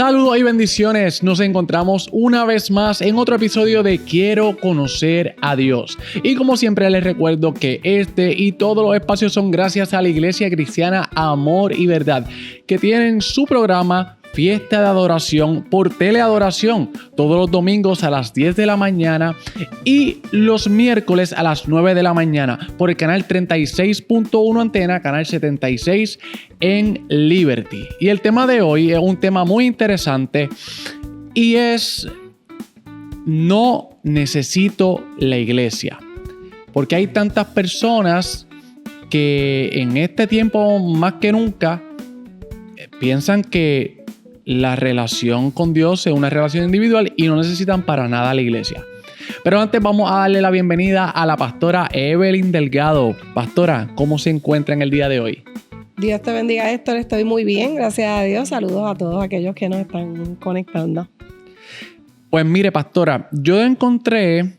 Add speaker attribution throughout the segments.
Speaker 1: Saludos y bendiciones. Nos encontramos una vez más en otro episodio de Quiero conocer a Dios. Y como siempre les recuerdo que este y todos los espacios son gracias a la Iglesia Cristiana Amor y Verdad, que tienen su programa Fiesta de Adoración por Teleadoración todos los domingos a las 10 de la mañana y los miércoles a las 9 de la mañana por el canal 36.1 Antena, canal 76 en Liberty. Y el tema de hoy es un tema muy interesante y es: no necesito la iglesia. Porque hay tantas personas que en este tiempo más que nunca piensan que la relación con Dios es una relación individual y no necesitan para nada la iglesia. Pero antes vamos a darle la bienvenida a la pastora Evelyn Delgado. Pastora, ¿cómo se encuentra en el día de hoy?
Speaker 2: Dios te bendiga, Héctor. Estoy muy bien, gracias a Dios. Saludos a todos aquellos que nos están conectando.
Speaker 1: Pues mire, pastora, yo encontré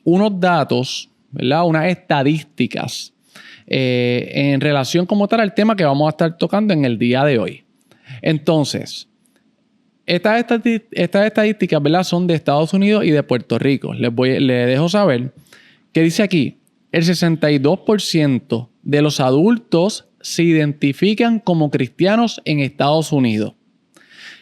Speaker 1: unos datos, ¿verdad? Unas estadísticas en relación como tal al tema que vamos a estar tocando en el día de hoy. Entonces, estas estadísticas, ¿verdad?, son de Estados Unidos y de Puerto Rico. Les dejo saber que dice aquí: el 62% de los adultos se identifican como cristianos en Estados Unidos.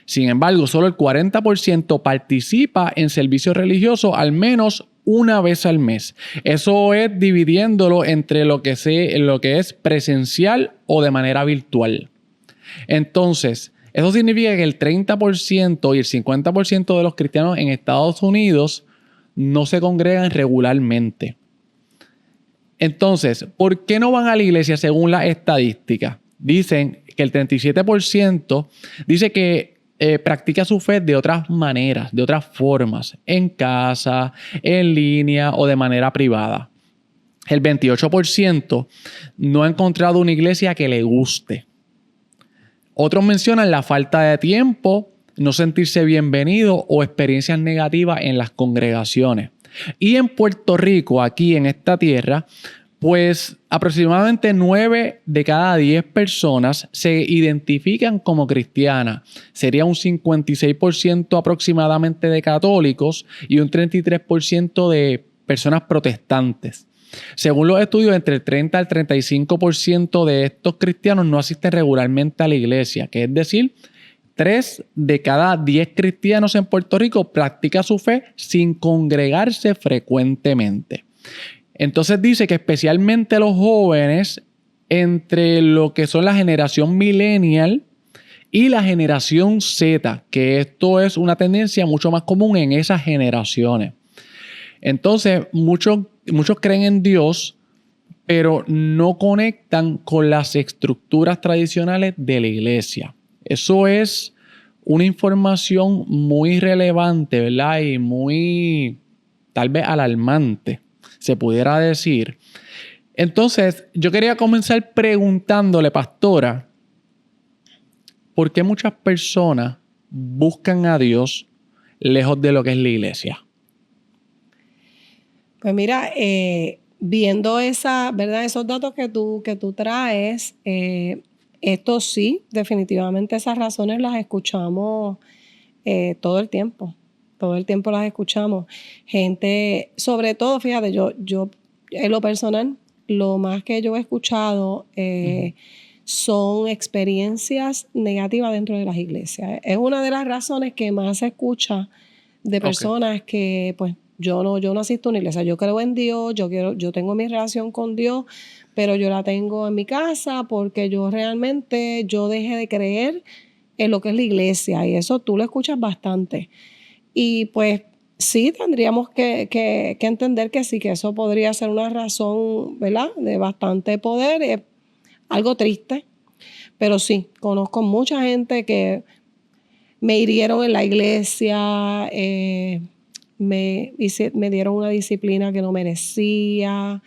Speaker 1: Sin embargo, solo el 40% participa en servicios religiosos al menos una vez al mes. Eso es dividiéndolo entre lo que es presencial o de manera virtual. Entonces, eso significa que el 30% y el 50% de los cristianos en Estados Unidos no se congregan regularmente. Entonces, ¿por qué no van a la iglesia según las estadísticas? Dicen que el 37% dice que practica su fe de otras maneras, de otras formas, en casa, en línea o de manera privada. El 28% no ha encontrado una iglesia que le guste. Otros mencionan la falta de tiempo, no sentirse bienvenido o experiencias negativas en las congregaciones. Y en Puerto Rico, aquí en esta tierra, pues aproximadamente 9 de cada 10 personas se identifican como cristianas. Sería un 56% aproximadamente de católicos y un 33% de personas protestantes. Según los estudios, entre el 30 al 35% de estos cristianos no asisten regularmente a la iglesia, que es decir, 3 de cada 10 cristianos en Puerto Rico practican su fe sin congregarse frecuentemente. Entonces dice que especialmente los jóvenes, entre lo que son la generación millennial y la generación Z, que esto es una tendencia mucho más común en esas generaciones. Entonces, muchos creen en Dios, pero no conectan con las estructuras tradicionales de la iglesia. Eso es una información muy relevante, ¿verdad? Y muy, tal vez, alarmante, se pudiera decir. Entonces, yo quería comenzar preguntándole, pastora, ¿por qué muchas personas buscan a Dios lejos de lo que es la iglesia?
Speaker 2: Pues mira, viendo ¿verdad?, esos datos que tú traes, esto sí, definitivamente esas razones las escuchamos todo el tiempo. Todo el tiempo las escuchamos. Gente, sobre todo, fíjate, yo en lo personal, lo más que yo he escuchado son experiencias negativas dentro de las iglesias. Es una de las razones que más se escucha de personas que, pues, yo no asisto a una iglesia. Yo creo en Dios, yo tengo mi relación con Dios, pero yo la tengo en mi casa porque yo dejé de creer en lo que es la iglesia, y eso tú lo escuchas bastante. Y pues sí, tendríamos que entender que sí, que eso podría ser una razón, ¿verdad?, de bastante poder. Es algo triste, pero sí, conozco mucha gente que me hirieron en la iglesia, me dieron una disciplina que no merecía,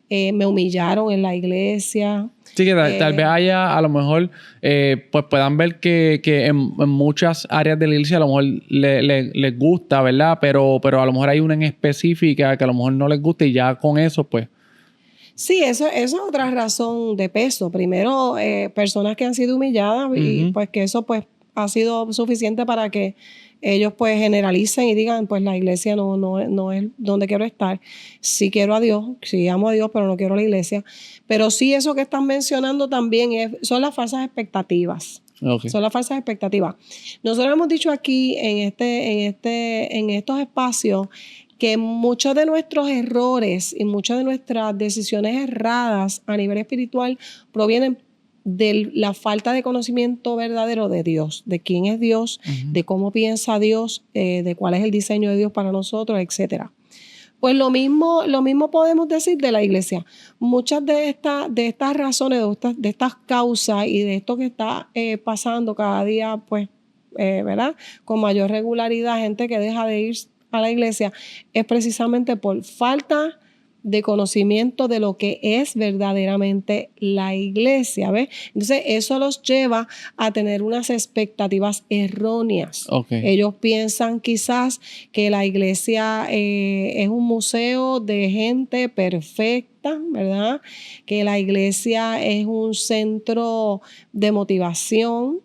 Speaker 2: me humillaron en la iglesia.
Speaker 1: Sí, que tal vez haya, a lo mejor, pues puedan ver que en muchas áreas de la iglesia a lo mejor les gusta, ¿verdad? Pero a lo mejor hay una en específica que a lo mejor no les gusta y ya con eso, pues.
Speaker 2: Sí, eso es otra razón de peso. Primero, personas que han sido humilladas y pues que eso pues ha sido suficiente para que ellos pues generalicen y digan, pues la iglesia no es donde quiero estar. Sí quiero a Dios, sí amo a Dios, pero no quiero la iglesia. Pero sí, eso que están mencionando también son las falsas expectativas.
Speaker 1: Okay.
Speaker 2: Son las falsas expectativas. Nosotros hemos dicho aquí en estos espacios que muchos de nuestros errores y muchas de nuestras decisiones erradas a nivel espiritual provienen de la falta de conocimiento verdadero de Dios, de quién es Dios, de cómo piensa Dios, de cuál es el diseño de Dios para nosotros, etcétera. Pues lo mismo podemos decir de la iglesia. Muchas de estas razones, de estas causas y de esto que está pasando cada día, pues, ¿verdad? Con mayor regularidad, gente que deja de ir a la iglesia, es precisamente por falta de conocimiento de lo que es verdaderamente la iglesia, ¿ves? Entonces, eso los lleva a tener unas expectativas erróneas.
Speaker 1: Okay.
Speaker 2: Ellos piensan quizás que la iglesia es un museo de gente perfecta, ¿verdad? Que la iglesia es un centro de motivación,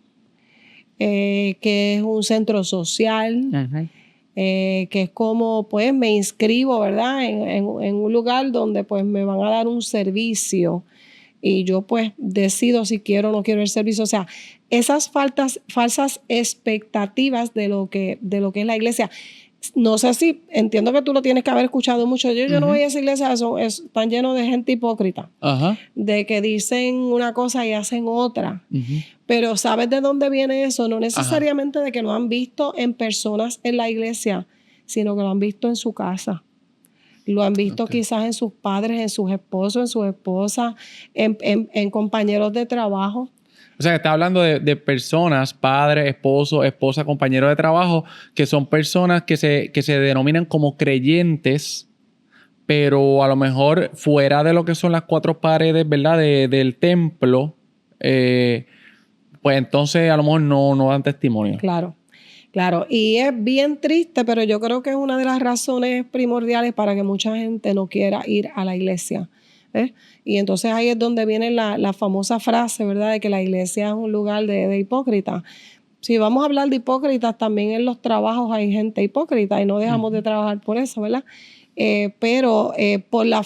Speaker 2: que es un centro social. Que es como, pues, me inscribo, ¿verdad? En un lugar donde, pues, me van a dar un servicio y yo, pues, decido si quiero o no quiero el servicio. O sea, esas falsas expectativas de lo que es la iglesia. No sé si, entiendo que tú lo tienes que haber escuchado mucho. Yo no voy a esa iglesia, están llenos de gente hipócrita. De que dicen una cosa y hacen otra. Pero ¿sabes de dónde viene eso? No necesariamente de que lo han visto en personas en la iglesia, sino que lo han visto en su casa. Lo han visto quizás en sus padres, en sus esposos, en sus esposas, en compañeros de trabajo.
Speaker 1: O sea, está hablando de personas, padres, esposos, esposas, compañeros de trabajo, que son personas que se denominan como creyentes, pero a lo mejor fuera de lo que son las cuatro paredes, ¿verdad? Del templo, pues entonces a lo mejor no dan testimonio.
Speaker 2: Claro. Y es bien triste, pero yo creo que es una de las razones primordiales para que mucha gente no quiera ir a la iglesia. Y entonces ahí es donde viene la famosa frase, ¿verdad? De que la iglesia es un lugar de hipócritas. Si vamos a hablar de hipócritas, también en los trabajos hay gente hipócrita y no dejamos de trabajar por eso, ¿verdad? Pero por la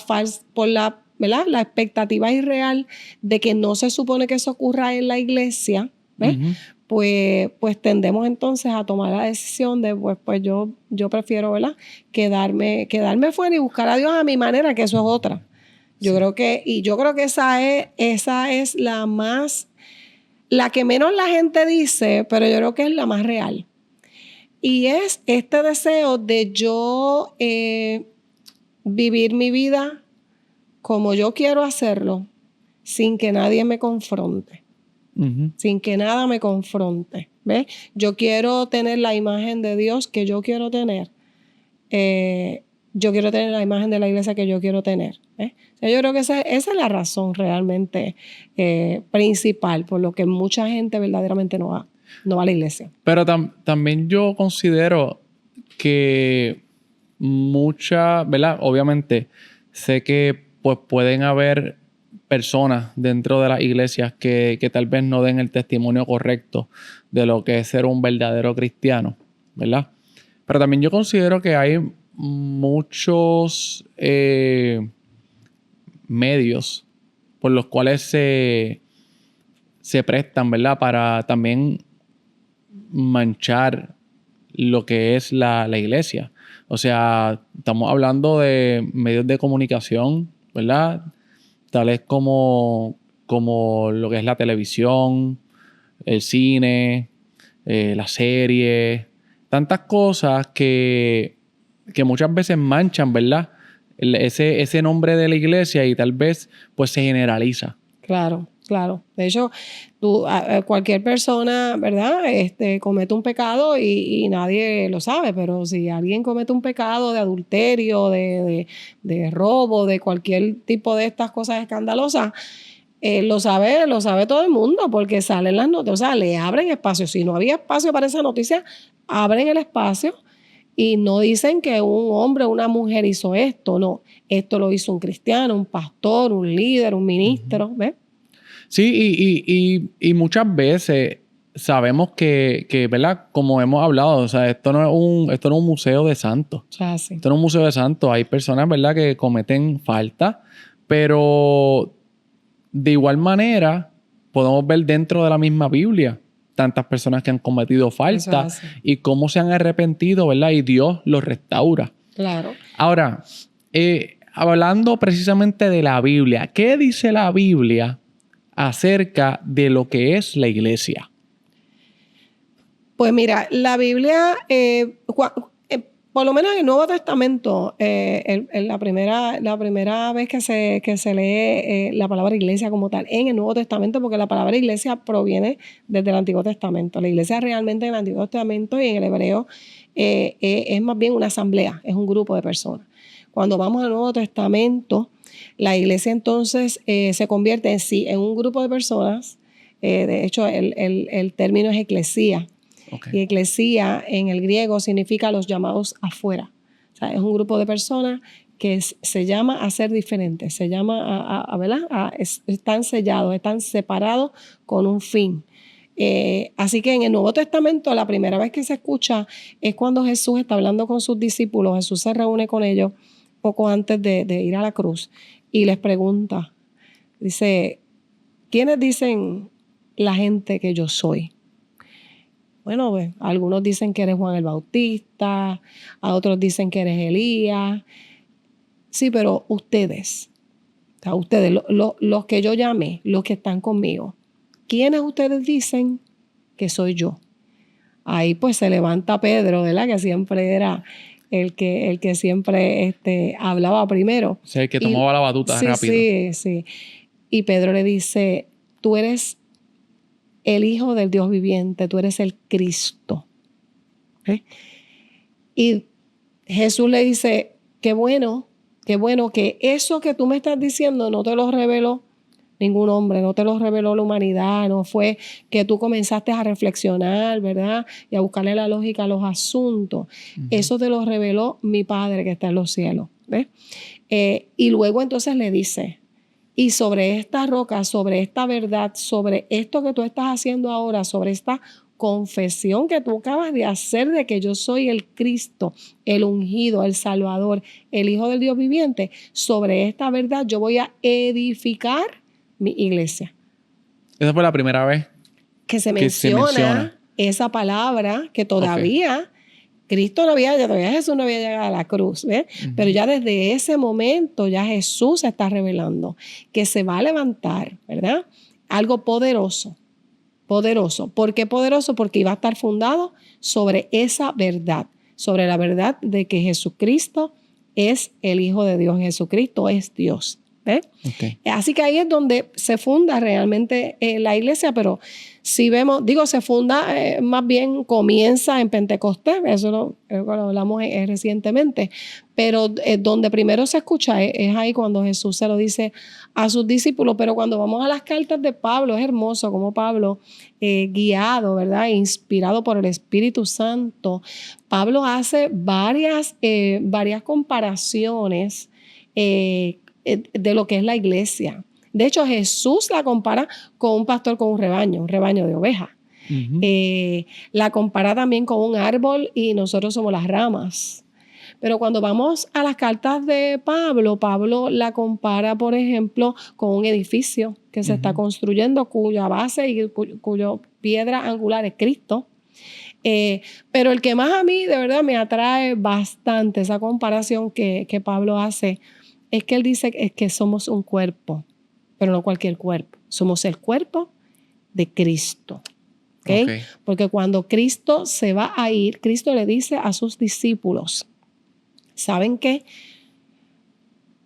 Speaker 2: ¿verdad? La expectativa irreal de que no se supone que eso ocurra en la iglesia, ¿ves? Pues tendemos entonces a tomar la decisión de, pues yo prefiero, ¿verdad? Quedarme fuera y buscar a Dios a mi manera, que eso es otra. Yo creo que esa es la que menos la gente dice, pero yo creo que es la más real. Y es este deseo de yo vivir mi vida como yo quiero hacerlo, sin que nadie me confronte. Sin que nada me confronte. ¿Ves? Yo quiero tener la imagen de Dios que yo quiero tener. Yo quiero tener la imagen de la iglesia que yo quiero tener. O sea, yo creo que esa es la razón realmente principal por lo que mucha gente verdaderamente no va a la iglesia.
Speaker 1: Pero también yo considero que ¿verdad? Obviamente sé que pues pueden haber personas dentro de las iglesias que tal vez no den el testimonio correcto de lo que es ser un verdadero cristiano, ¿verdad? Pero también yo considero que hay muchos medios por los cuales se prestan, ¿verdad? Para también manchar lo que es la iglesia. O sea, estamos hablando de medios de comunicación, ¿verdad? Tales como lo que es la televisión, el cine, la serie, tantas cosas que muchas veces manchan, ¿verdad? Ese nombre de la iglesia y tal vez pues se generaliza.
Speaker 2: Claro. De hecho, cualquier persona, ¿verdad? Comete un pecado y nadie lo sabe, pero si alguien comete un pecado de adulterio, de robo, de cualquier tipo de estas cosas escandalosas, lo sabe todo el mundo porque salen las noticias, o sea, le abren espacio. Si no había espacio para esa noticia, abren el espacio y no dicen que un hombre o una mujer hizo esto, no. Esto lo hizo un cristiano, un pastor, un líder, un ministro, ¿ves?
Speaker 1: Sí, y muchas veces sabemos que, ¿verdad? Como hemos hablado, o sea, esto no es un museo de santos.
Speaker 2: O sea, sí.
Speaker 1: Esto no es un museo de santos. Hay personas, ¿verdad?, que cometen falta, pero de igual manera podemos ver dentro de la misma Biblia tantas personas que han cometido falta y cómo se han arrepentido, ¿verdad? Y Dios los restaura.
Speaker 2: Claro.
Speaker 1: Ahora, hablando precisamente de la Biblia, ¿qué dice la Biblia acerca de lo que es la iglesia?
Speaker 2: Pues mira, la Biblia, por lo menos en el Nuevo Testamento, la primera vez que se lee la palabra iglesia como tal en el Nuevo Testamento, porque la palabra iglesia proviene desde el Antiguo Testamento. La iglesia realmente en el Antiguo Testamento y en el hebreo es más bien una asamblea, es un grupo de personas. Cuando vamos al Nuevo Testamento, la iglesia entonces se convierte en un grupo de personas. De hecho, el término es eclesía. Okay. Y eclesía en el griego significa los llamados afuera. O sea, es un grupo de personas que se llama a ser diferentes, se llama ¿verdad? Están sellados, están separados con un fin. Así que en el Nuevo Testamento la primera vez que se escucha es cuando Jesús está hablando con sus discípulos. Jesús se reúne con ellos poco antes de ir a la cruz y les pregunta, dice, ¿quiénes dicen la gente que yo soy? Bueno, pues, algunos dicen que eres Juan el Bautista, a otros dicen que eres Elías. Sí, pero ustedes, o sea, ustedes, los que yo llamé, los que están conmigo, ¿quiénes ustedes dicen que soy yo? Ahí pues se levanta Pedro, ¿verdad? Que siempre era el que siempre hablaba primero.
Speaker 1: Sí, el que tomaba la batuta rápido.
Speaker 2: Sí. Y Pedro le dice, tú eres el Hijo del Dios viviente, tú eres el Cristo. ¿Okay? Y Jesús le dice, qué bueno que eso que tú me estás diciendo no te lo reveló ningún hombre, no te lo reveló la humanidad, no fue que tú comenzaste a reflexionar, ¿verdad? Y a buscarle la lógica a los asuntos. Uh-huh. Eso te lo reveló mi Padre que está en los cielos. ¿Ves? Y luego entonces le dice, y sobre esta roca, sobre esta verdad, sobre esto que tú estás haciendo ahora, sobre esta confesión que tú acabas de hacer de que yo soy el Cristo, el ungido, el Salvador, el Hijo del Dios viviente, sobre esta verdad yo voy a edificar mi iglesia.
Speaker 1: Esa fue la primera vez
Speaker 2: que se menciona esa palabra que todavía todavía Jesús no había llegado a la cruz, ¿ves? Uh-huh. Pero ya desde ese momento ya Jesús se está revelando que se va a levantar, ¿verdad? Algo poderoso. ¿Por qué poderoso? Porque iba a estar fundado sobre esa verdad, sobre la verdad de que Jesucristo es el Hijo de Dios, Jesucristo es Dios. ¿Ves? Okay. Así que ahí es donde se funda realmente la iglesia, pero si vemos, se funda, más bien comienza en Pentecostés, eso lo hablamos recientemente, pero donde primero se escucha es ahí cuando Jesús se lo dice a sus discípulos. Pero cuando vamos a las cartas de Pablo, es hermoso como Pablo, guiado, ¿verdad? Inspirado por el Espíritu Santo, Pablo hace varias comparaciones de lo que es la iglesia. De hecho, Jesús la compara con un pastor con un rebaño de ovejas. Uh-huh. La compara también con un árbol y nosotros somos las ramas. Pero cuando vamos a las cartas de Pablo la compara, por ejemplo, con un edificio que se está construyendo, cuya base y cuya piedra angular es Cristo. Pero el que más a mí de verdad me atrae bastante esa comparación que Pablo hace es que él dice que somos un cuerpo, pero no cualquier cuerpo. Somos el cuerpo de Cristo. ¿Okay? Porque cuando Cristo se va a ir, Cristo le dice a sus discípulos, ¿saben qué?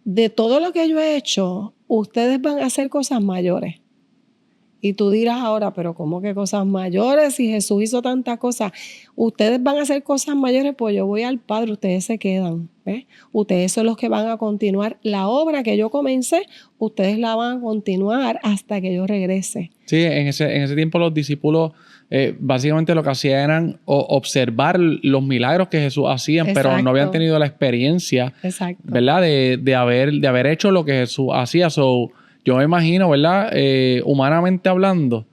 Speaker 2: De todo lo que yo he hecho, ustedes van a hacer cosas mayores. Y tú dirás ahora, pero ¿cómo que cosas mayores? Si Jesús hizo tantas cosas, ustedes van a hacer cosas mayores, pues yo voy al Padre, ustedes se quedan. ¿Ves? Ustedes son los que van a continuar la obra que yo comencé, ustedes la van a continuar hasta que yo regrese.
Speaker 1: Sí, en ese tiempo los discípulos básicamente lo que hacían eran observar los milagros que Jesús hacía, pero no habían tenido la experiencia, ¿verdad? De haber hecho lo que Jesús hacía. So, yo me imagino, ¿verdad? Humanamente hablando,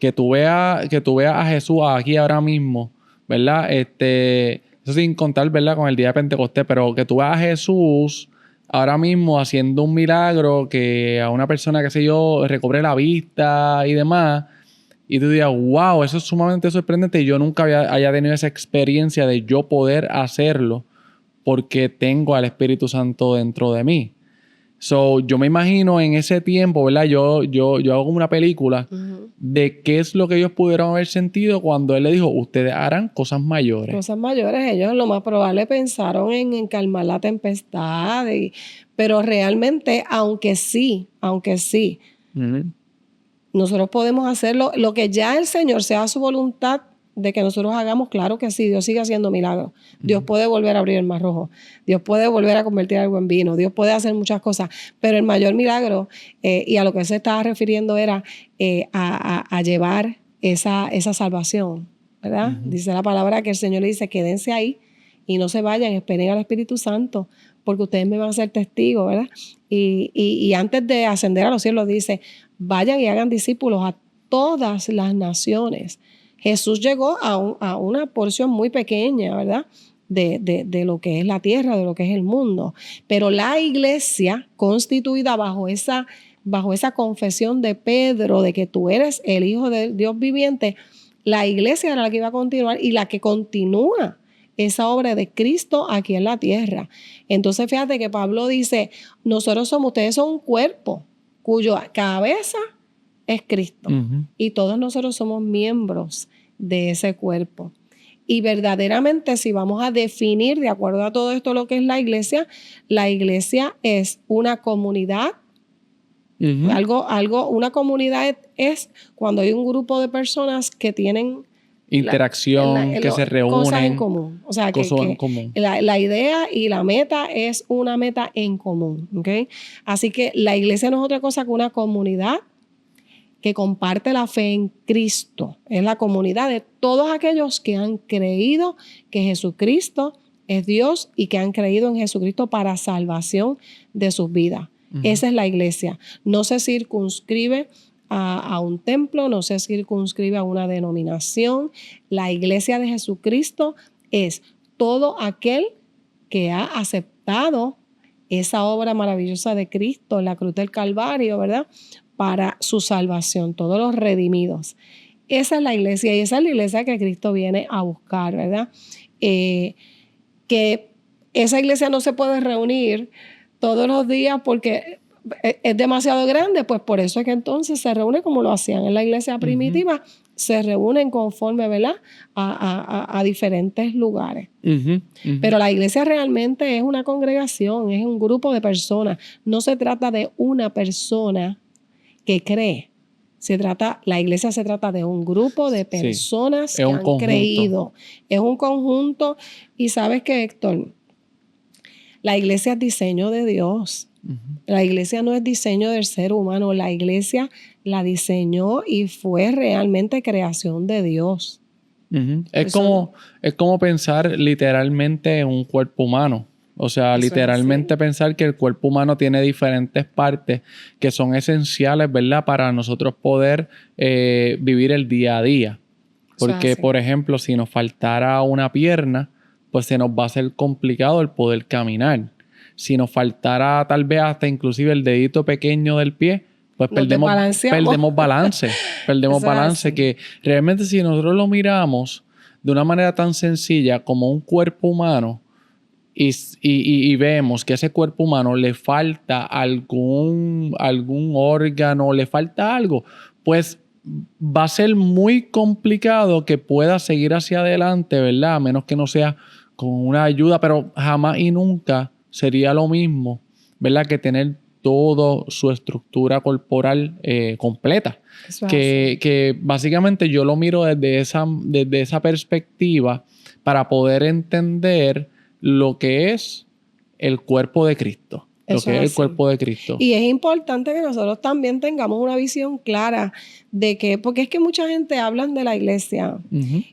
Speaker 1: que tú veas a Jesús aquí ahora mismo, ¿verdad? Eso sin contar, ¿verdad? Con el día de Pentecostés, pero que tú veas a Jesús ahora mismo haciendo un milagro, que a una persona, qué sé yo, recobre la vista y demás, y tú digas, wow, eso es sumamente sorprendente. Yo nunca haya tenido esa experiencia de yo poder hacerlo porque tengo al Espíritu Santo dentro de mí. So, yo me imagino en ese tiempo, ¿verdad? Yo hago como una película de qué es lo que ellos pudieron haber sentido cuando él le dijo, ustedes harán cosas mayores.
Speaker 2: Cosas mayores, ellos lo más probable pensaron en calmar la tempestad, pero realmente, aunque sí, nosotros podemos hacerlo, lo que ya el Señor sea su voluntad de que nosotros hagamos, claro que sí, Dios sigue haciendo milagros. Dios puede volver a abrir el Mar Rojo, Dios puede volver a convertir algo en vino, Dios puede hacer muchas cosas, pero el mayor milagro, y a lo que se estaba refiriendo era a llevar esa salvación, ¿verdad? Dice la palabra que el Señor le dice, quédense ahí y no se vayan, esperen al Espíritu Santo, porque ustedes me van a ser testigos, ¿verdad? Y antes de ascender a los cielos dice, vayan y hagan discípulos a todas las naciones. Jesús llegó a una porción muy pequeña, ¿verdad? De lo que es la tierra, de lo que es el mundo. Pero la iglesia, constituida bajo esa confesión de Pedro de que tú eres el Hijo del Dios viviente, la iglesia era la que iba a continuar y la que continúa esa obra de Cristo aquí en la tierra. Entonces, fíjate que Pablo dice, ustedes son un cuerpo cuya cabeza es Cristo. Y todos nosotros somos miembros de ese cuerpo. Y verdaderamente, si vamos a definir de acuerdo a todo esto lo que es la iglesia es una comunidad. Una comunidad es cuando hay un grupo de personas que tienen
Speaker 1: interacción, que se reúnen.
Speaker 2: Cosas en común. O sea, que la idea y la meta es una meta en común. ¿Okay? Así que la iglesia no es otra cosa que una comunidad que comparte la fe en Cristo. Es la comunidad de todos aquellos que han creído que Jesucristo es Dios y que han creído en Jesucristo para salvación de sus vidas. Esa es la iglesia. No se circunscribe a un templo, no se circunscribe a una denominación. La iglesia de Jesucristo es todo aquel que ha aceptado esa obra maravillosa de Cristo en la cruz del Calvario, ¿verdad? Para su salvación, todos los redimidos. Esa es la iglesia y esa es la iglesia que Cristo viene a buscar, ¿verdad? Que esa iglesia no se puede reunir todos los días porque es demasiado grande, pues por eso es que entonces se reúne como lo hacían en la iglesia primitiva, se reúnen conforme, ¿verdad? A diferentes lugares. Pero la iglesia realmente es una congregación, es un grupo de personas. No se trata de una persona que cree. La iglesia se trata de un grupo de personas que han creído. Es un conjunto. Y sabes que, Héctor, la iglesia es diseño de Dios. La iglesia no es diseño del ser humano. La iglesia la diseñó y fue realmente creación de Dios.
Speaker 1: Es como pensar literalmente en un cuerpo humano. O sea, literalmente pensar que el cuerpo humano tiene diferentes partes que son esenciales, ¿verdad? Para nosotros poder vivir el día a día. Porque, por ejemplo, si nos faltara una pierna, pues se nos va a hacer complicado el poder caminar. Si nos faltara tal vez hasta inclusive el dedito pequeño del pie, pues perdemos balance. Perdemos balance. Que realmente si nosotros lo miramos de una manera tan sencilla como un cuerpo humano, y vemos que a ese cuerpo humano le falta algún órgano, le falta algo, pues va a ser muy complicado que pueda seguir hacia adelante, ¿verdad? A menos que no sea con una ayuda, pero jamás y nunca sería lo mismo, ¿verdad? Que tener toda su estructura corporal completa. Que básicamente yo lo miro desde esa perspectiva para poder entender lo que es el cuerpo de Cristo. El cuerpo de Cristo.
Speaker 2: Y es importante que nosotros también tengamos una visión clara de que, porque es que mucha gente habla de la iglesia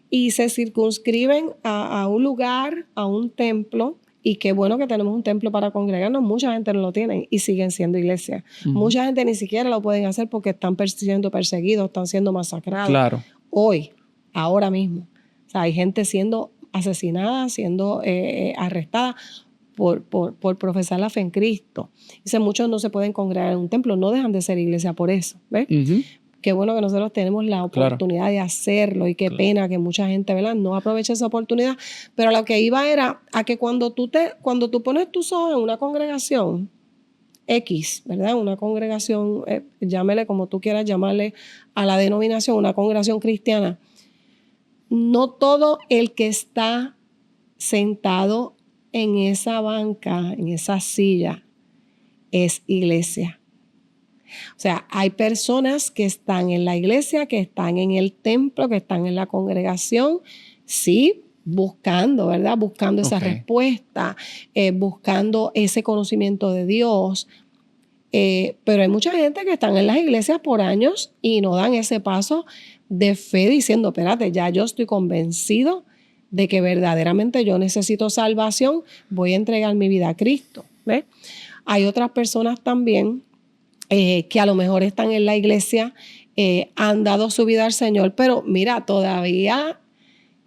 Speaker 2: y se circunscriben a un lugar, a un templo, Y qué bueno que tenemos un templo para congregarnos. Mucha gente no lo tiene y siguen siendo iglesia. Mucha gente ni siquiera lo pueden hacer porque están siendo perseguidos, están siendo masacrados.
Speaker 1: Claro.
Speaker 2: Hoy, ahora mismo. O sea, hay gente siendo asesinada, siendo arrestada por profesar la fe en Cristo. Dice, muchos no se pueden congregar en un templo, no dejan de ser iglesia por eso. ¿Ves? Qué bueno que nosotros tenemos la oportunidad de hacerlo y qué pena que mucha gente, ¿verdad?, no aproveche esa oportunidad. Pero lo que iba era a que cuando tú pones tus ojos en una congregación X, ¿verdad? Una congregación, llámele como tú quieras llamarle a la denominación, una congregación cristiana, no todo el que está sentado en esa banca, en esa silla, es iglesia. O sea, hay personas que están en la iglesia, que están en el templo, que están en la congregación, sí, buscando, ¿verdad? Buscando esa respuesta, buscando ese conocimiento de Dios. Pero hay mucha gente que están en las iglesias por años y no dan ese paso de fe diciendo, espérate, ya yo estoy convencido de que verdaderamente yo necesito salvación, voy a entregar mi vida a Cristo. ¿Ves? Hay otras personas también que a lo mejor están en la iglesia, han dado su vida al Señor, pero mira, todavía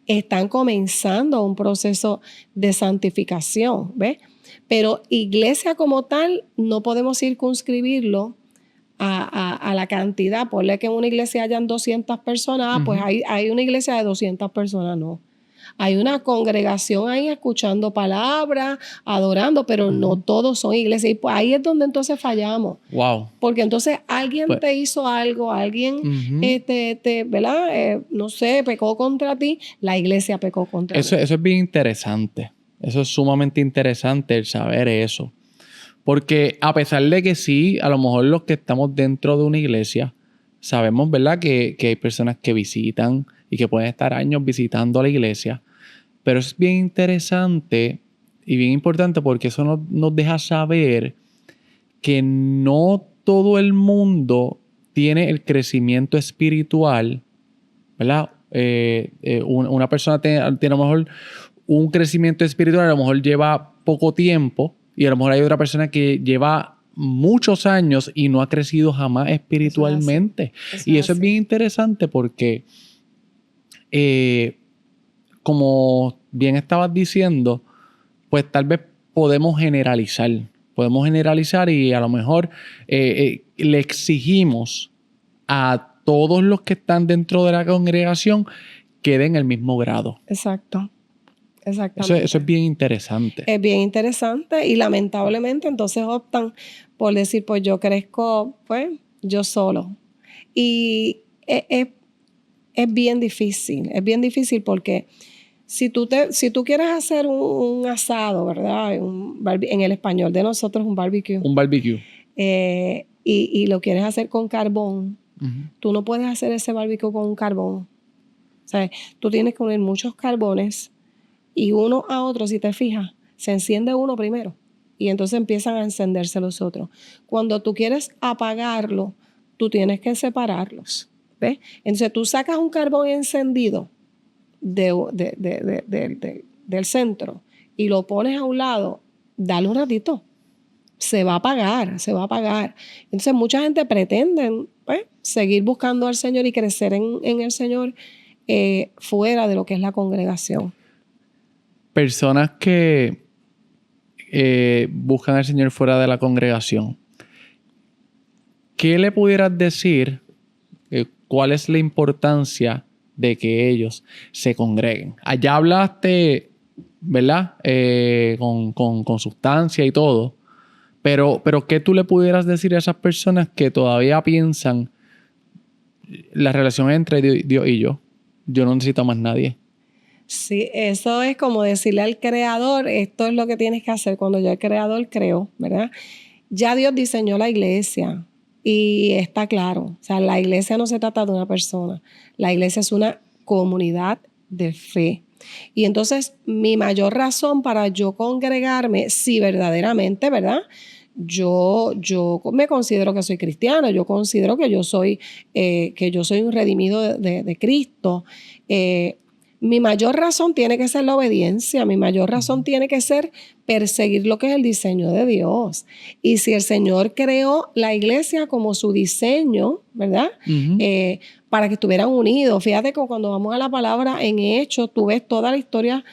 Speaker 2: están comenzando un proceso de santificación, ¿ves? Pero iglesia como tal, no podemos circunscribirlo a la cantidad. Ponle que en una iglesia hayan 200 personas, pues hay una iglesia de 200 personas, no. Hay una congregación ahí escuchando palabras, adorando, pero no todos son iglesias. Y pues ahí es donde entonces fallamos.
Speaker 1: Wow.
Speaker 2: Porque entonces alguien te hizo algo, alguien ¿verdad? No sé, pecó contra ti, la iglesia pecó contra ti.
Speaker 1: Eso es bien interesante. Eso es sumamente interesante el saber eso. Porque a pesar de que sí, a lo mejor los que estamos dentro de una iglesia, sabemos, ¿verdad?, que hay personas que visitan y que pueden estar años visitando a la iglesia. Pero es bien interesante y bien importante porque eso nos deja saber que no todo el mundo tiene el crecimiento espiritual, ¿verdad? Una persona tiene a lo mejor un crecimiento espiritual, a lo mejor lleva poco tiempo y a lo mejor hay otra persona que lleva muchos años y no ha crecido jamás espiritualmente. Y eso es bien interesante porque como bien estabas diciendo, pues tal vez podemos generalizar y a lo mejor le exigimos a todos los que están dentro de la congregación que den el mismo grado.
Speaker 2: Exacto. Exactamente.
Speaker 1: Eso es bien interesante.
Speaker 2: Es bien interesante y lamentablemente entonces optan por decir, pues yo crezco, pues yo solo. Y es bien difícil porque si tú quieres hacer un asado, ¿verdad? En el español de nosotros un barbecue.
Speaker 1: Un barbecue.
Speaker 2: Y lo quieres hacer con carbón, tú no puedes hacer ese barbecue con un carbón. O sea, tú tienes que unir muchos carbones y uno a otro, si te fijas, se enciende uno primero y entonces empiezan a encenderse los otros. Cuando tú quieres apagarlo, tú tienes que separarlos. ¿Ves? Entonces tú sacas un carbón encendido del centro y lo pones a un lado, dale un ratito. Se va a apagar. Entonces mucha gente pretende, pues, seguir buscando al Señor y crecer en el Señor fuera de lo que es la congregación.
Speaker 1: Personas que buscan al Señor fuera de la congregación, ¿qué le pudieras decir? ¿Cuál es la importancia de que ellos se congreguen? Allá hablaste, ¿verdad? Con sustancia y todo. Pero ¿qué tú le pudieras decir a esas personas que todavía piensan la relación entre Dios y yo? Yo no necesito a más nadie.
Speaker 2: Sí, eso es como decirle al creador, esto es lo que tienes que hacer. Cuando ya el creador creó, ¿verdad? Ya Dios diseñó la iglesia y está claro. O sea, la iglesia no se trata de una persona. La iglesia es una comunidad de fe. Y entonces mi mayor razón para yo congregarme, si verdaderamente, ¿verdad? Yo me considero que soy cristiano, yo considero que yo soy un redimido de Cristo, Mi mayor razón tiene que ser la obediencia, mi mayor razón tiene que ser perseguir lo que es el diseño de Dios. Y si el Señor creó la iglesia como su diseño, ¿verdad? Para que estuvieran unidos. Fíjate que cuando vamos a la palabra en Hechos, tú ves toda la historia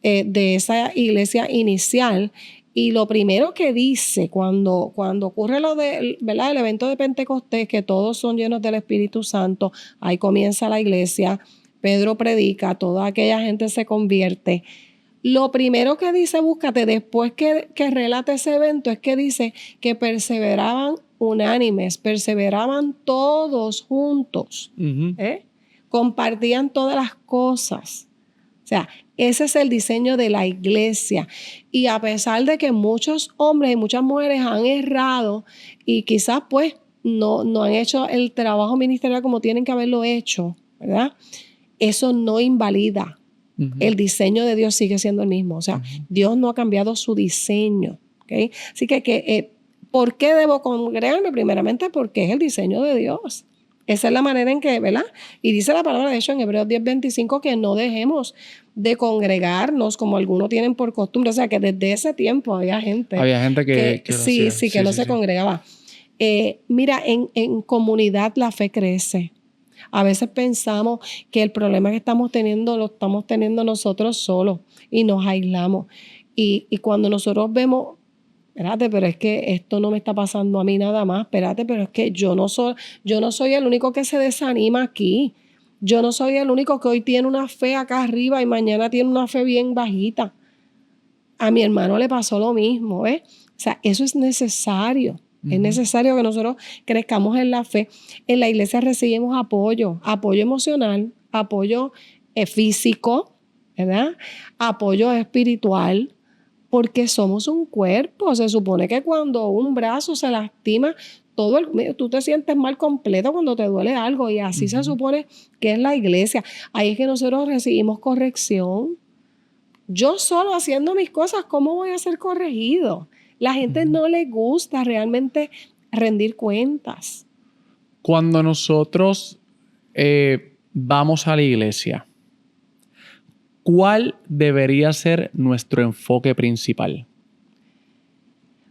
Speaker 2: de esa iglesia inicial. Y lo primero que dice cuando ocurre lo de, ¿verdad? El evento de Pentecostés, que todos son llenos del Espíritu Santo, ahí comienza la iglesia. Pedro predica, toda aquella gente se convierte. Lo primero que dice, búscate, después que relata ese evento, es que dice que perseveraban unánimes, perseveraban todos juntos, compartían todas las cosas. O sea, ese es el diseño de la iglesia. Y a pesar de que muchos hombres y muchas mujeres han errado y quizás pues no han hecho el trabajo ministerial como tienen que haberlo hecho, ¿verdad? Eso no invalida. El diseño de Dios sigue siendo el mismo. O sea, Dios no ha cambiado su diseño. ¿Okay? Así que ¿por qué debo congregarme? Primeramente porque es el diseño de Dios. Esa es la manera en que, ¿verdad? Y dice la palabra, de hecho, en Hebreos 10:25, que no dejemos de congregarnos como algunos tienen por costumbre. O sea, que desde ese tiempo había gente que no se congregaba. Mira, en comunidad la fe crece. A veces pensamos que el problema que estamos teniendo lo estamos teniendo nosotros solos y nos aislamos. Y cuando nosotros vemos, espérate, pero es que esto no me está pasando a mí nada más, espérate, pero es que yo no soy el único que se desanima aquí. Yo no soy el único que hoy tiene una fe acá arriba y mañana tiene una fe bien bajita. A mi hermano le pasó lo mismo, ¿ves? O sea, eso es necesario. Es necesario que nosotros crezcamos en la fe. En la iglesia recibimos apoyo emocional, apoyo físico, ¿verdad? Apoyo espiritual, porque somos un cuerpo. Se supone que cuando un brazo se lastima, tú te sientes mal completo cuando te duele algo, y así se supone que es la iglesia. Ahí es que nosotros recibimos corrección. Yo solo haciendo mis cosas, ¿cómo voy a ser corregido? La gente no le gusta realmente rendir cuentas.
Speaker 1: Cuando nosotros vamos a la iglesia, ¿cuál debería ser nuestro enfoque principal?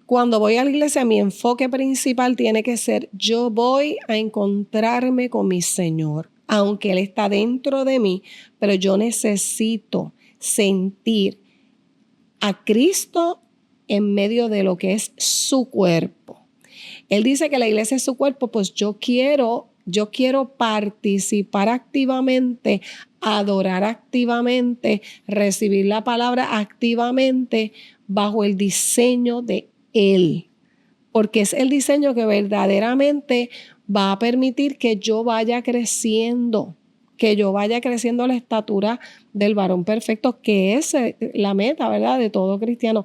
Speaker 2: Cuando voy a la iglesia, mi enfoque principal tiene que ser: yo voy a encontrarme con mi Señor, aunque Él está dentro de mí, pero yo necesito sentir a Cristo en medio de lo que es su cuerpo. Él dice que la iglesia es su cuerpo, pues yo quiero participar activamente, adorar activamente, recibir la palabra activamente bajo el diseño de Él, porque es el diseño que verdaderamente va a permitir que yo vaya creciendo, a la estatura del varón perfecto, que es la meta, ¿verdad?, de todo cristiano,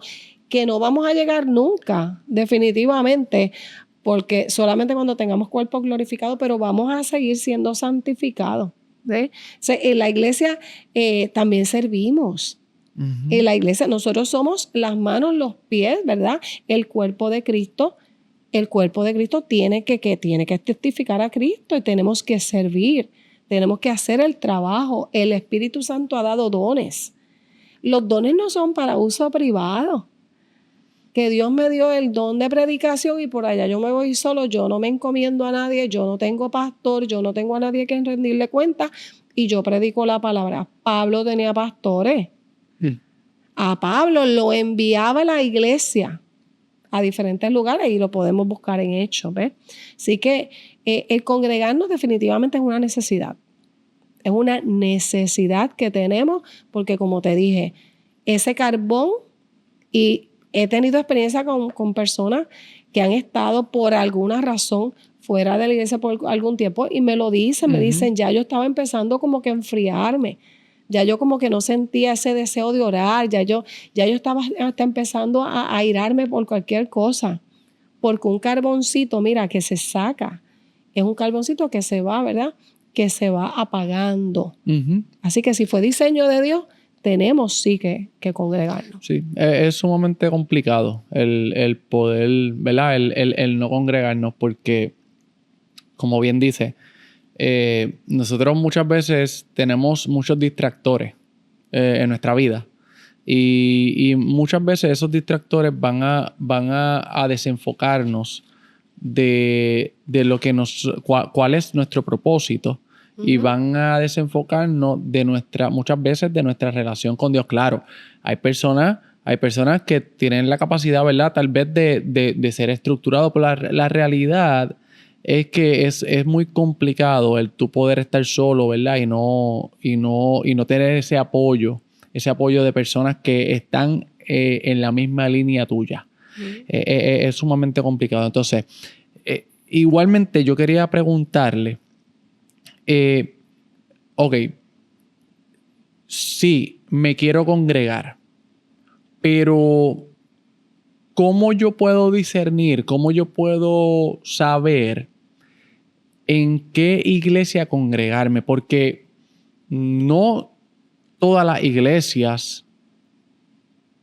Speaker 2: que no vamos a llegar nunca, definitivamente, porque solamente cuando tengamos cuerpo glorificado, pero vamos a seguir siendo santificados. ¿Sí? O sea, en la iglesia también servimos. En la iglesia nosotros somos las manos, los pies, ¿verdad? El cuerpo de Cristo. El cuerpo de Cristo tiene que testificar a Cristo, y tenemos que servir. Tenemos que hacer el trabajo. El Espíritu Santo ha dado dones. Los dones no son para uso privado. Que Dios me dio el don de predicación y por allá yo me voy solo, yo no me encomiendo a nadie, yo no tengo pastor, yo no tengo a nadie que rendirle cuenta, y yo predico la palabra. Pablo tenía pastores. A Pablo lo enviaba a la iglesia a diferentes lugares, y lo podemos buscar en Hechos, ¿ves? Así que el congregarnos definitivamente es una necesidad. Es una necesidad que tenemos, porque como te dije, ese carbón, y he tenido experiencia con personas que han estado por alguna razón fuera de la iglesia por algún tiempo, y me lo dicen, me dicen, ya yo estaba empezando como que a enfriarme, ya yo como que no sentía ese deseo de orar, ya yo estaba hasta empezando a airarme por cualquier cosa, porque un carboncito, mira, que se saca, es un carboncito que se va, ¿verdad?, que se va apagando. Así que si fue diseño de Dios, tenemos sí que congregarnos.
Speaker 1: Sí, es sumamente complicado el poder, ¿verdad? El no congregarnos, porque, como bien dice, nosotros muchas veces tenemos muchos distractores en nuestra vida. Y muchas veces esos distractores van a desenfocarnos de lo que cuál es nuestro propósito. Y van a desenfocarnos muchas veces de nuestra relación con Dios. Claro, hay personas que tienen la capacidad, ¿verdad? Tal vez de ser estructurados, pero la realidad es que es muy complicado el tú poder estar solo, ¿verdad? Y no tener ese apoyo de personas que están en la misma línea tuya. Es sumamente complicado. Entonces, igualmente yo quería preguntarle, ok, sí, me quiero congregar, pero ¿cómo yo puedo discernir, cómo yo puedo saber en qué iglesia congregarme? Porque no todas las iglesias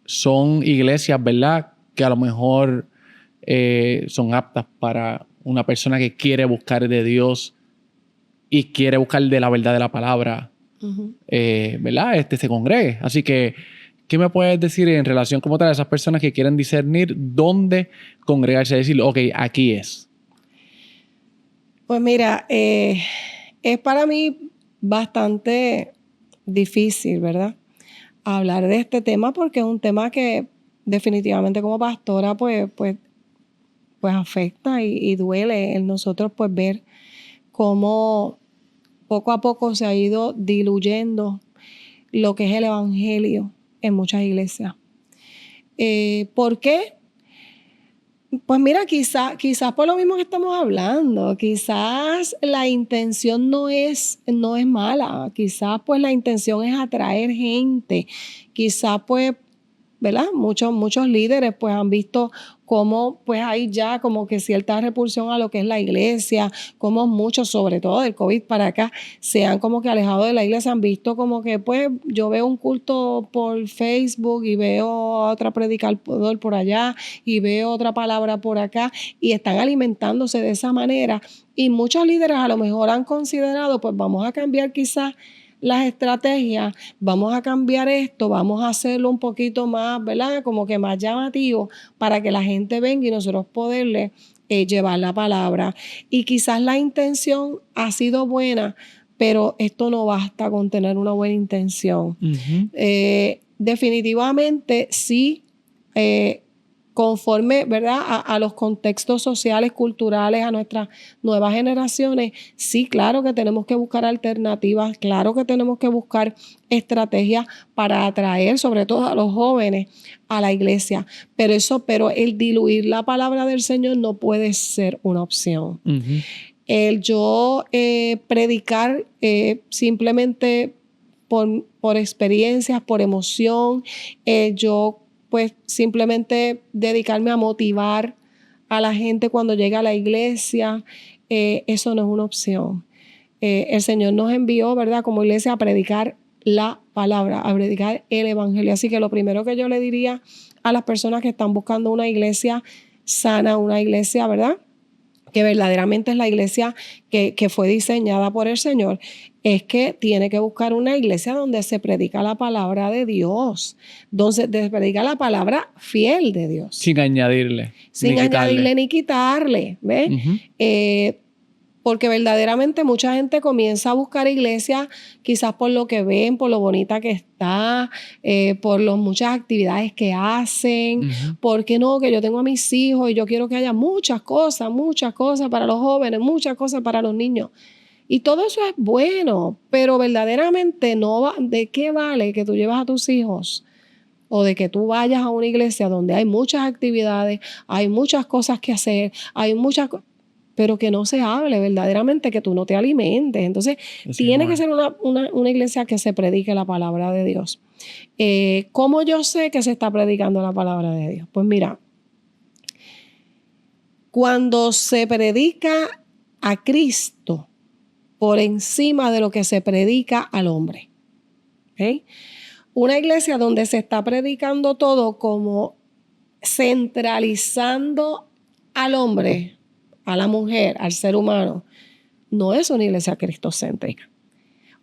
Speaker 1: son iglesias, ¿verdad?, que a lo mejor son aptas para una persona que quiere buscar de Dios y quiere buscar de la verdad de la palabra, ¿verdad? Se congregue. Así que, ¿qué me puedes decir en relación como tal a esas personas que quieren discernir dónde congregarse? Decir, ok, aquí es.
Speaker 2: Pues mira, es para mí bastante difícil, ¿verdad?, hablar de este tema, porque es un tema que definitivamente como pastora pues afecta y duele en nosotros pues ver cómo poco a poco se ha ido diluyendo lo que es el evangelio en muchas iglesias. ¿Por qué? Pues mira, quizás por lo mismo que estamos hablando, quizás la intención no es mala, quizás pues la intención es atraer gente, quizás pues, ¿verdad? Muchos líderes pues han visto cómo pues hay ya como que cierta repulsión a lo que es la iglesia, como muchos, sobre todo del COVID para acá, se han como que alejado de la iglesia, han visto como que pues yo veo un culto por Facebook y veo a otra predicador por allá y veo otra palabra por acá y están alimentándose de esa manera. Y muchos líderes a lo mejor han considerado pues vamos a cambiar quizás las estrategias, vamos a cambiar esto, vamos a hacerlo un poquito más, ¿verdad?, como que más llamativo para que la gente venga y nosotros poderle llevar la palabra. Y quizás la intención ha sido buena, pero esto no basta con tener una buena intención. Definitivamente sí, conforme, ¿verdad?, a los contextos sociales, culturales, a nuestras nuevas generaciones, sí, claro que tenemos que buscar alternativas, claro que tenemos que buscar estrategias para atraer, sobre todo a los jóvenes, a la iglesia. Pero el diluir la palabra del Señor no puede ser una opción. El yo predicar simplemente por experiencias, por emoción, yo pues simplemente dedicarme a motivar a la gente cuando llega a la iglesia, eso no es una opción. El Señor nos envió, ¿verdad?, como iglesia a predicar la palabra, a predicar el evangelio. Así que lo primero que yo le diría a las personas que están buscando una iglesia sana, una iglesia, ¿verdad?, que verdaderamente es la iglesia que fue diseñada por el Señor, es que tiene que buscar una iglesia donde se predica la palabra de Dios, donde se predica la palabra fiel de Dios.
Speaker 1: Sin añadirle.
Speaker 2: Sin añadirle ni quitarle, ¿ves? Porque verdaderamente mucha gente comienza a buscar iglesias quizás por lo que ven, por lo bonita que está, por las muchas actividades que hacen, porque no, que yo tengo a mis hijos y yo quiero que haya muchas cosas para los jóvenes, muchas cosas para los niños. Y todo eso es bueno, pero verdaderamente ¿de qué vale que tú llevas a tus hijos? O de que tú vayas a una iglesia donde hay muchas actividades, hay muchas cosas que hacer, pero que no se hable verdaderamente, que tú no te alimentes. Entonces, tiene que ser una iglesia que se predique la palabra de Dios. ¿Cómo yo sé que se está predicando la palabra de Dios? Pues mira, cuando se predica a Cristo por encima de lo que se predica al hombre, ¿okay? Una iglesia donde se está predicando todo como centralizando al hombre, a la mujer, al ser humano, no es una iglesia cristocéntrica.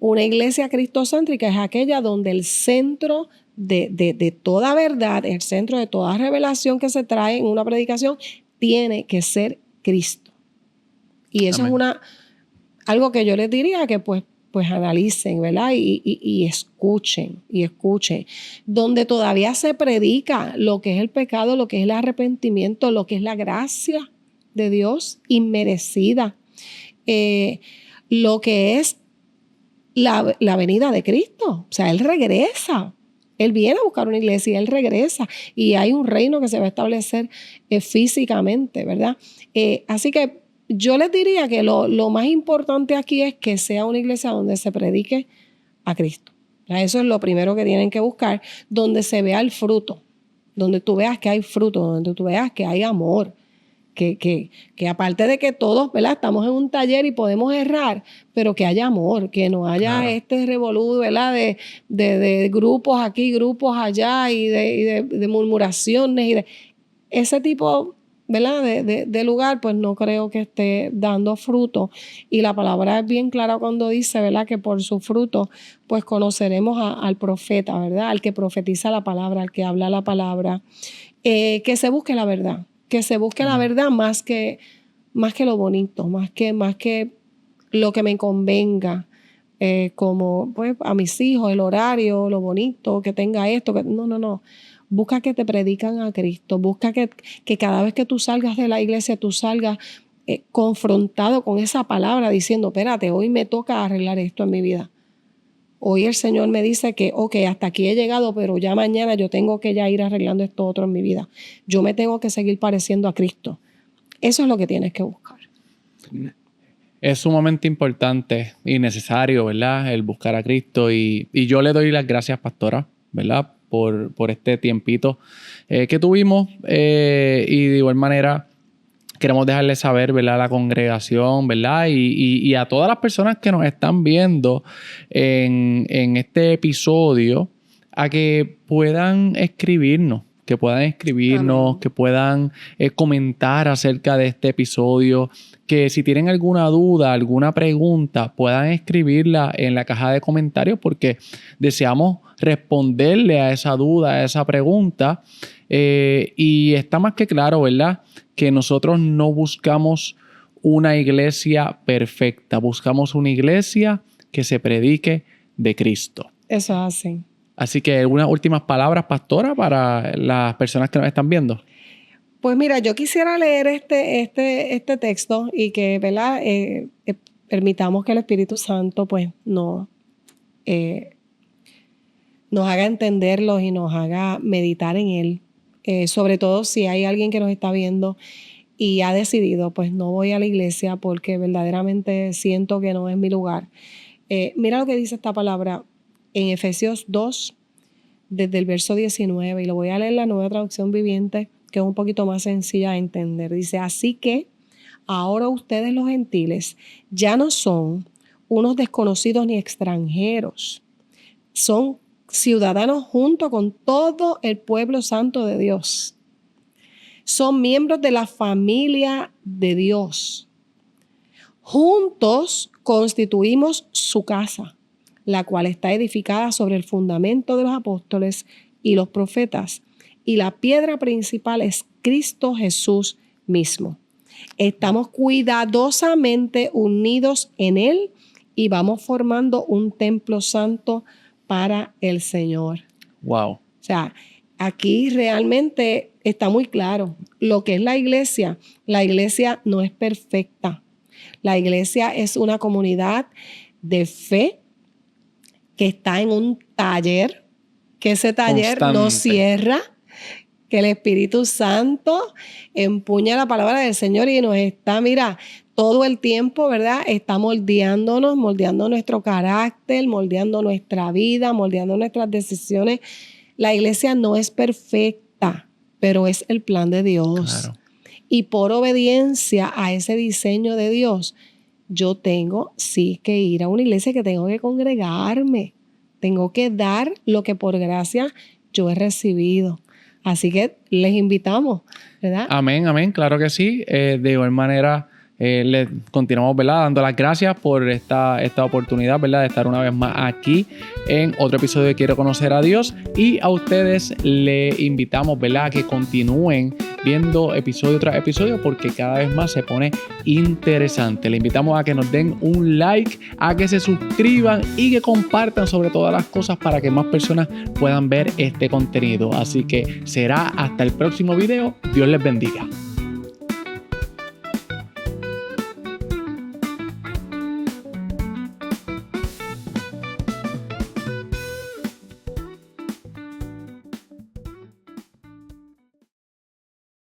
Speaker 2: Una iglesia cristocéntrica es aquella donde el centro de toda verdad, el centro de toda revelación que se trae en una predicación, tiene que ser Cristo. Y eso
Speaker 1: Amén.
Speaker 2: es algo que yo les diría que pues analicen, ¿verdad? Y escuchen. Donde todavía se predica lo que es el pecado, lo que es el arrepentimiento, lo que es la gracia de Dios inmerecida, lo que es la venida de Cristo. O sea, Él regresa. Él viene a buscar una iglesia y Él regresa. Y hay un reino que se va a establecer físicamente, ¿verdad? Así que yo les diría que lo más importante aquí es que sea una iglesia donde se predique a Cristo. Eso es lo primero que tienen que buscar, donde se vea el fruto, donde tú veas que hay fruto, donde tú veas que hay amor, que aparte de que todos, ¿verdad?, estamos en un taller y podemos errar, pero que haya amor, que no haya este revolú, ¿verdad?, de grupos aquí, grupos allá y de murmuraciones y de ese tipo, ¿verdad?, de lugar, pues no creo que esté dando fruto. Y la palabra es bien clara cuando dice, ¿verdad?, que por su fruto pues conoceremos al profeta, ¿verdad?, al que profetiza la palabra, al que habla la palabra, que se busque la verdad. Que se busque la verdad más que lo bonito, más que lo que me convenga, como pues a mis hijos, el horario, lo bonito, que tenga esto. No. Busca que te predican a Cristo. Busca que cada vez que tú salgas de la iglesia, tú salgas confrontado con esa palabra diciendo, espérate, hoy me toca arreglar esto en mi vida. Hoy el Señor me dice que, ok, hasta aquí he llegado, pero ya mañana yo tengo que ya ir arreglando esto otro en mi vida. Yo me tengo que seguir pareciendo a Cristo. Eso es lo que tienes que buscar.
Speaker 1: Es sumamente importante y necesario, ¿verdad?, el buscar a Cristo. Y yo le doy las gracias, pastora, ¿verdad?, por este tiempito que tuvimos. Y de igual manera queremos dejarles saber, ¿verdad?, a la congregación, ¿verdad?, y a todas las personas que nos están viendo en este episodio, a que puedan escribirnos,
Speaker 2: Amén.
Speaker 1: que puedan comentar acerca de este episodio, que si tienen alguna duda, alguna pregunta, puedan escribirla en la caja de comentarios, porque deseamos responderle a esa duda, a esa pregunta. Y está más que claro, ¿verdad?, que nosotros no buscamos una iglesia perfecta, buscamos una iglesia que se predique de Cristo.
Speaker 2: Eso es así.
Speaker 1: Así que algunas últimas palabras, pastora, para las personas que nos están viendo.
Speaker 2: Pues mira, yo quisiera leer este texto y que, ¿verdad?, permitamos que el Espíritu Santo pues nos haga entenderlo y nos haga meditar en él. Sobre todo si hay alguien que nos está viendo y ha decidido, pues no voy a la iglesia porque verdaderamente siento que no es mi lugar. Mira lo que dice esta palabra en Efesios 2, desde el verso 19, y lo voy a leer en la Nueva Traducción Viviente, que es un poquito más sencilla de entender. Dice, así que ahora ustedes los gentiles ya no son unos desconocidos ni extranjeros, son ciudadanos junto con todo el pueblo santo de Dios. Son miembros de la familia de Dios. Juntos constituimos su casa, la cual está edificada sobre el fundamento de los apóstoles y los profetas, y la piedra principal es Cristo Jesús mismo. Estamos cuidadosamente unidos en Él y vamos formando un templo santo para el Señor.
Speaker 1: Wow.
Speaker 2: O sea, aquí realmente está muy claro lo que es la iglesia. La iglesia no es perfecta. La iglesia es una comunidad de fe que está en un taller, que ese taller
Speaker 1: Constante.
Speaker 2: no cierra, que el Espíritu Santo empuña la palabra del Señor y nos está, mira, todo el tiempo, ¿verdad?, está moldeándonos, moldeando nuestro carácter, moldeando nuestra vida, moldeando nuestras decisiones. La iglesia no es perfecta, pero es el plan de Dios.
Speaker 1: Claro.
Speaker 2: Y por obediencia a ese diseño de Dios, yo tengo sí que ir a una iglesia, que tengo que congregarme, tengo que dar lo que por gracia yo he recibido. Así que les invitamos, ¿verdad?
Speaker 1: Amén, amén, claro que sí. De igual manera, les continuamos, ¿verdad?, dando las gracias por esta oportunidad, ¿verdad?, de estar una vez más aquí en otro episodio de Quiero Conocer a Dios. Y a ustedes le invitamos, ¿verdad?, a que continúen viendo episodio tras episodio porque cada vez más se pone interesante. Le invitamos a que nos den un like, a que se suscriban y que compartan sobre todas las cosas para que más personas puedan ver este contenido. Así que será hasta el próximo video. Dios les bendiga.